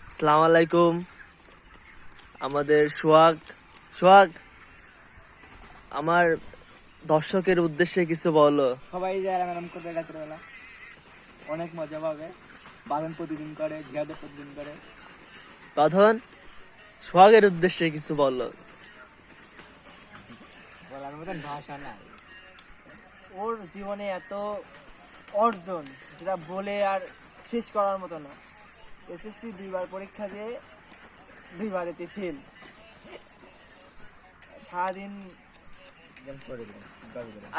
আসসালামু আলাইকুম। আমাদের সোহাগ আমার দর্শকের উদ্দেশ্যে কিছু বলো। সবাই যায় ম্যাডাম করে রাত্রেবেলা অনেক মজা পাবে। বাঁধন প্রতিদিন করে, জিহাদে প্রতিদিন করে। বাঁধন, সোহাগের উদ্দেশ্যে কিছু বলো। বলার মতন ভাষা নাই। ওর জীবনে এত অর্জন যেটা বলে আর শেষ করার মতো না। এসএসসি 2বার পরীক্ষা দিয়ে 2বারেতে ফেল। সারাদিন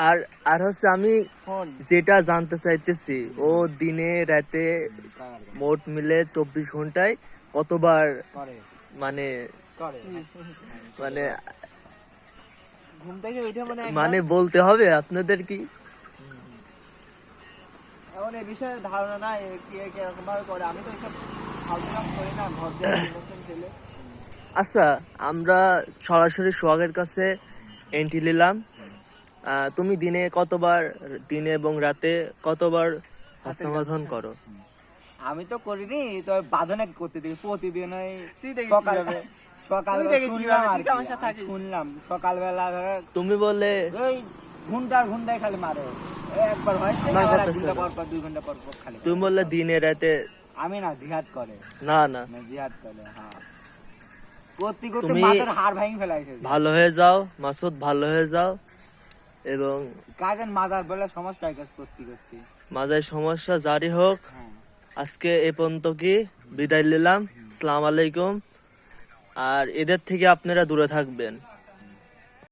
আর আর হচ্ছে আমি ফোন যেটা জানতে চাইতেছি, ও দিনে রাতে মোট মিলে 24 ঘন্টায় কতবার করে মানে করে মানে ঘুম থেকে উঠে মানে বলতে হবে আপনাদের কি? এখন এই বিষয়ে ধারণা নাই কিরকম ভাবে করে। আমি তো এইসব ফালতু কাজ করি না, ঘর দিয়ে ইনোসেন্ট ছেলে। আচ্ছা, আমরা সরাসরি সোহাগের কাছে এন্ট্রি নিলাম। তুমি দিনে এবং রাতে কতবার হস্তমৈথুন করো? আমি তো করিনি, তো বাঁধনে করতে দেখি প্রতিদিন। ওই শুনলাম সকালবেলা ধরো তুমি বললে ওই ঘন্টায় খালি মারে। একবার হয়েছে না, আবার করতেছে 1 ঘন্টা না। পর 2 ঘন্টা পর খালি তুমি বললে দিনে রাতে। আমি না, জিহাদ করে। না না, জিহাদ করে, হ্যাঁ। করতে করতে তুমি মাথার হাড় ভাঙি ফেলাইছে। ভালো হয়ে যাও মাসুদ, ভালো হয়ে যাও। এবং কাজের মাজার বলে সমস্যা কাজ করতে করতে। মাঝে সমস্যা জারি হোক। হ্যাঁ, আজকে এ পর্যন্ত কি বিদায় নিলাম। আসসালামু আলাইকুম। আর এদের থেকে আপনারা দূরে থাকবেন।